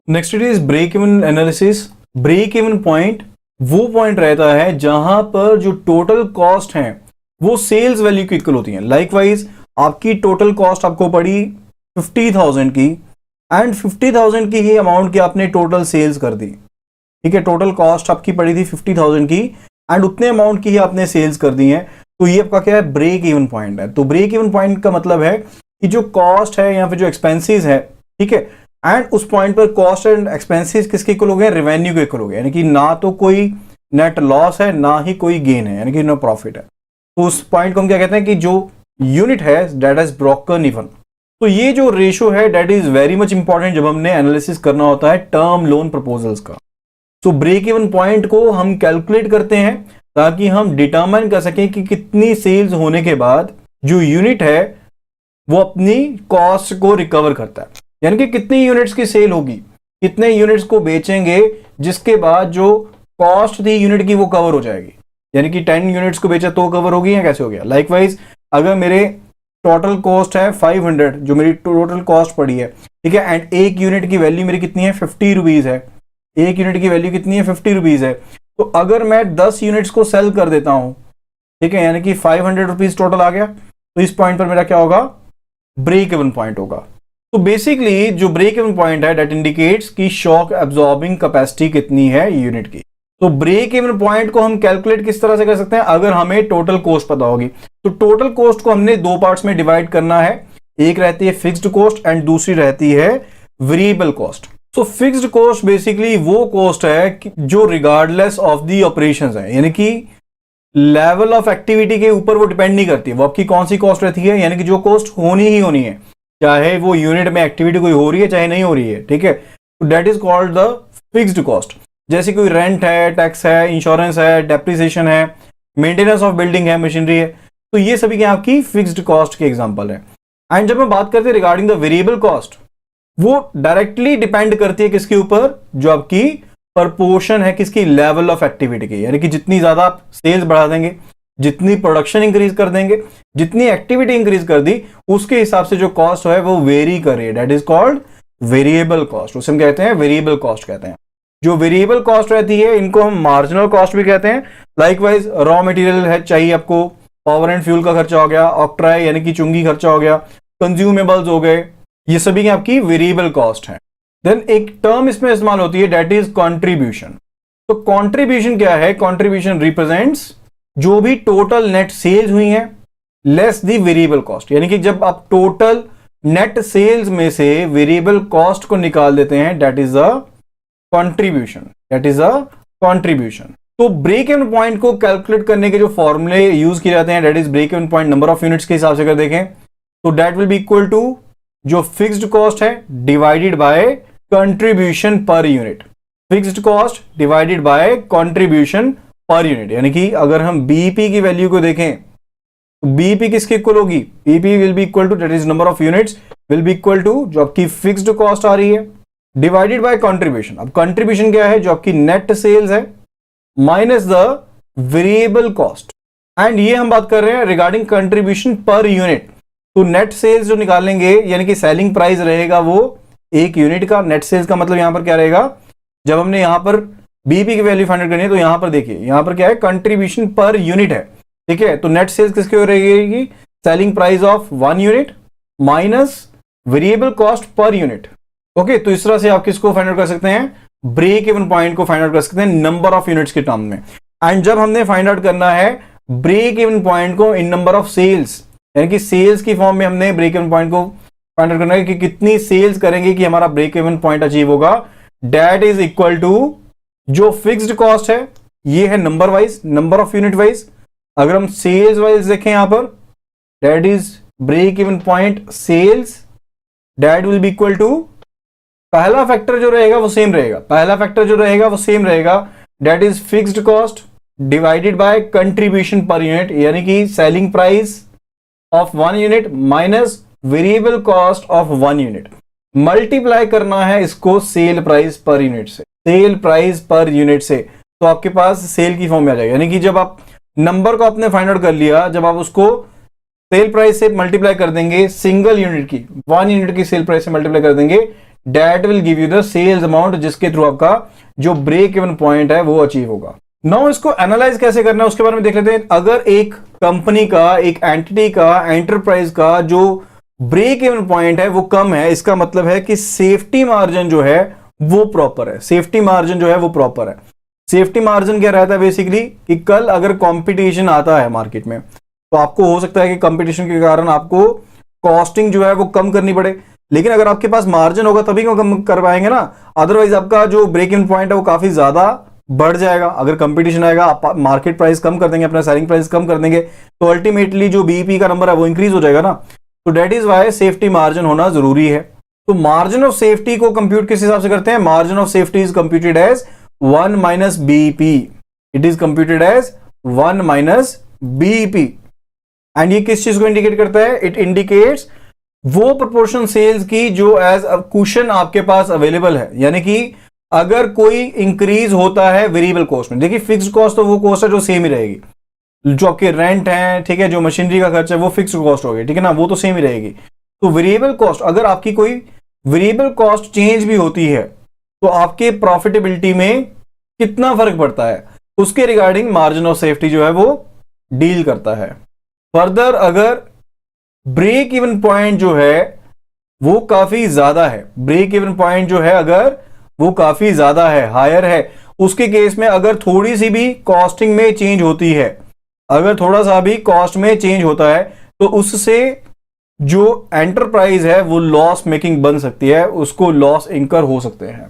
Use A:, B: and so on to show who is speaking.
A: Next it is break even analysis. Break even point वो point रहता है जहां पर जो टोटल कॉस्ट है वो सेल्स वैल्यू की इक्वल होती है। लाइकवाइज आपकी टोटल कॉस्ट आपको पड़ी 50,000 की एंड 50,000 की ही अमाउंट की आपने टोटल सेल्स कर दी। ठीक है, टोटल कॉस्ट आपकी पड़ी थी 50,000 की एंड उतने अमाउंट की ही आपने सेल्स कर दी है। तो ये आपका क्या है, ब्रेक इवन पॉइंट है। तो ब्रेक इवन पॉइंट का मतलब है कि जो कॉस्ट है या फिर जो एक्सपेंसेस है, ठीक है, एंड उस पॉइंट पर कॉस्ट एंड एक्सपेंसेस किसके इक्वल हो गए, रेवेन्यू के इक्वल हो गए। यानी कि ना तो कोई नेट लॉस है ना ही कोई गेन है, यानी कि नो प्रॉफिट है। तो उस पॉइंट को हम क्या कहते हैं कि जो यूनिट है दैट इज ब्रोकन इवन। तो ये जो रेशो है that is very much important जब हमने एनालिसिस करना होता है टर्म लोन प्रपोजल्स का। तो ब्रेक इवन पॉइंट को हम कैलकुलेट करते हैं ताकि हम डिटरमाइन कर सकें कि कितनी सेल्स होने के बाद जो यूनिट है वो अपनी कॉस्ट को रिकवर करता है। यानी कि कितनी यूनिट्स की सेल होगी, कितने यूनिट्स को बेचेंगे जिसके बाद जो कॉस्ट थी यूनिट की वो कवर हो जाएगी। यानी कि 10 यूनिट्स को बेचा तो कवर होगी या कैसे हो गया। लाइकवाइज अगर मेरे टोटल कॉस्ट है 500, जो मेरी टोटल कॉस्ट पड़ी है, ठीक है, एंड एक यूनिट की वैल्यू मेरी कितनी है, 50 रुपीज है। एक यूनिट की वैल्यू कितनी है, 50 रुपीज है। तो अगर मैं 10 यूनिट्स को सेल कर देता हूं, ठीक है, यानी कि 500 रुपीज टोटल आ गया, तो इस पॉइंट पर मेरा क्या होगा, ब्रेक इवन पॉइंट होगा। तो बेसिकली जो ब्रेक इवन पॉइंट है दैट इंडिकेट्स कि शॉक एब्जॉर्बिंग कैपेसिटी कितनी है यूनिट की। तो ब्रेक इवन पॉइंट को हम कैलकुलेट किस तरह से कर सकते हैं, अगर हमें टोटल कॉस्ट पता होगी। तो टोटल कॉस्ट को हमने दो पार्ट्स में डिवाइड करना है, एक रहती है फिक्स्ड कॉस्ट एंड दूसरी रहती है वेरिएबल कॉस्ट। सो फिक्स्ड कॉस्ट बेसिकली वो कॉस्ट है जो रिगार्डलेस ऑफ दी ऑपरेशंस है, यानी कि लेवल ऑफ एक्टिविटी के ऊपर वो डिपेंड नहीं करती। वो आपकी कौन सी कॉस्ट रहती है, यानी कि जो कॉस्ट होनी ही होनी है, चाहे वो यूनिट में एक्टिविटी कोई हो रही है चाहे नहीं हो रही है, ठीक है। तो that is called the fixed cost. जैसे कोई रेंट है, टैक्स है, इंश्योरेंस है, डेप्रिसिएशन है, मेंटेनेंस ऑफ बिल्डिंग है, मशीनरी है, तो ये सभी क्या आपकी फिक्स्ड कॉस्ट के एग्जांपल है। एंड जब हम बात करते हैं रिगार्डिंग द वेरिएबल कॉस्ट, वो डायरेक्टली डिपेंड करती है किसके ऊपर, जो आपकी प्रपोर्शन है किसकी, लेवल ऑफ एक्टिविटी की। यानी कि जितनी ज्यादा आप सेल्स बढ़ा देंगे, जितनी प्रोडक्शन इंक्रीज कर देंगे, जितनी एक्टिविटी इंक्रीज कर दी, उसके हिसाब से जो कॉस्ट है वो वेरी कर रही है। That is called variable cost. उसे हम कहते हैं वेरिएबल कॉस्ट कहते हैं। जो वेरिएबल कॉस्ट रहती है इनको हम मार्जिनल कॉस्ट भी कहते हैं। लाइकवाइज रॉ मटेरियल है चाहिए आपको, पावर एंड फ्यूल का खर्चा हो गया, ऑक्ट्राई यानी कि चुंगी खर्चा हो गया, कंज्यूमेबल्स हो गए, ये सभी आपकी वेरिएबल कॉस्ट है। देन एक टर्म इसमें इस्तेमाल होती है दैट इज कंट्रीब्यूशन। तो कंट्रीब्यूशन क्या है, कंट्रीब्यूशन रिप्रेजेंट्स जो भी टोटल नेट सेल्स हुई है लेस दी वेरिएबल कॉस्ट। यानी कि जब आप टोटल नेट सेल्स में से वेरिएबल कॉस्ट को निकाल देते हैं that is a contribution, that is a contribution. तो ब्रेक इवन पॉइंट को कैलकुलेट करने के जो फॉर्मूले यूज किए जाते हैं that is break even point number of units के हिसाब से अगर देखें तो that will be equal to जो फिक्स्ड कॉस्ट है divided by contribution per unit. Fixed cost divided by contribution per unit. यानी कि अगर हम बीईपी की वैल्यू को देखें तो बीईपी किसके इक्वल होगी, BEP will be equal to that is number of units will be equal to जो आपकी फिक्स्ड कॉस्ट आ रही है डिवाइडेड बाय कंट्रीब्यूशन। अब कंट्रीब्यूशन क्या है, जो आपकी नेट सेल्स है minus the variable cost. And ये हम बात कर रहे हैं रिगार्डिंग कंट्रीब्यूशन पर यूनिट। तो नेट सेल्स जो निकालेंगे यानी कि सेलिंग प्राइस रहेगा वो एक यूनिट का। नेट सेल्स का मतलब यहां पर क्या रहेगा, जब हमने यहां पर बीपी की वैल्यू फाइंड आउट करनी है तो यहां पर देखिए यहां पर क्या है, कंट्रीब्यूशन पर यूनिट है, ठीक है। तो नेट सेल्स किसकी हो रहेगी, selling price of 1 unit minus variable cost per unit. Okay, तो इस तरह से आप किसको फाइंड आउट कर सकते हैं, ब्रेक इवन पॉइंट को फाइंड आउट कर सकते हैं नंबर ऑफ यूनिट्स के टर्म में। एंड जब हमने फाइंड आउट करना है ब्रेक इवन पॉइंट को इन नंबर ऑफ सेल्स, यानी कि सेल्स की फॉर्म में हमने ब्रेक इवन पॉइंट को फाइंड आउट करना है कि कितनी सेल्स करेंगे कि हमारा ब्रेक इवन पॉइंट अचीव होगा। दैट इज इक्वल टू जो फिक्स्ड कॉस्ट है ये है number wise, number of unit wise. अगर हम सेल्स वाइज देखें यहां पर that is break even point sales, that will be equal to पहला फैक्टर जो रहेगा वो सेम रहेगा, पहला फैक्टर जो रहेगा वो सेम रहेगा, that is fixed cost divided by contribution per unit. यानी कि selling price of 1 unit minus variable cost of 1 unit. Multiply करना है इसको सेल प्राइस पर यूनिट से, सेल प्राइस पर यूनिट से, तो आपके पास सेल की फॉर्म में आ जाएगा। यानी कि जब आप नंबर को आपने फाइंड आउट कर लिया, जब आप उसको सेल प्राइस से मल्टीप्लाई कर देंगे सिंगल यूनिट की, 1 यूनिट की सेल प्राइस से मल्टीप्लाई कर देंगे, that will give you the sales amount, जिसके थ्रू आपका जो ब्रेक इवन पॉइंट है वो अचीव होगा। नाउ इसको एनालाइज कैसे करना है उसके बारे में देख लेते हैं। अगर एक कंपनी का, एक एंटिटी का, एंटरप्राइज का जो ब्रेक इवन पॉइंट है वो कम है, इसका मतलब है कि सेफ्टी मार्जिन जो है वो प्रॉपर है। सेफ्टी मार्जिन जो है वो प्रॉपर है। सेफ्टी मार्जिन क्या रहता है बेसिकली, कि कल अगर कंपटीशन आता है मार्केट में तो आपको हो सकता है कि कंपटीशन के कारण आपको कॉस्टिंग जो है वो कम करनी पड़े, लेकिन अगर आपके पास मार्जिन होगा तभी क्यों कम कर पाएंगे ना, अदरवाइज आपका जो ब्रेक इवन पॉइंट है वो काफी ज्यादा बढ़ जाएगा। अगर कंपटीशन आएगा, आप मार्केट प्राइस कम कर देंगे, अपना सेलिंग प्राइस कम कर देंगे, तो अल्टीमेटली जो बीईपी का नंबर है वो इंक्रीज हो जाएगा ना। तो that is why safety margin होना जरूरी है। तो मार्जिन ऑफ सेफ्टी को कंप्यूट किस हिसाब से करते हैं, margin of safety is computed as 1 minus BEP. It is computed as 1 minus BEP. And ये किस चीज को इंडिकेट करता है, इट इंडिकेट्स वो प्रोपोर्शन सेल्स की जो एज अ कुशन आपके पास अवेलेबल है। यानी कि अगर कोई इंक्रीज होता है वेरिएबल कॉस्ट में, देखिए फिक्स्ड कॉस्ट तो वो कॉस्ट है जो सेम ही रहेगी, जो आपके रेंट है, ठीक है, जो मशीनरी का खर्च है वो फिक्स्ड कॉस्ट होगी, ठीक है ना, वो तो सेम ही रहेगी। तो वेरिएबल कॉस्ट, अगर आपकी कोई वेरिएबल कॉस्ट चेंज भी होती है तो आपके प्रॉफिटेबिलिटी में कितना फर्क पड़ता है, उसके रिगार्डिंग मार्जिन ऑफ सेफ्टी जो है वो डील करता है। फर्दर अगर ब्रेक इवन पॉइंट जो है वो काफी ज्यादा है, ब्रेक इवन पॉइंट जो है अगर वो काफी ज्यादा है, हायर है, उसके केस में अगर थोड़ी सी भी कॉस्टिंग में चेंज होती है, अगर थोड़ा सा भी कॉस्ट में चेंज होता है तो उससे जो एंटरप्राइज है वो लॉस मेकिंग बन सकती है, उसको लॉस इंकर हो सकते हैं।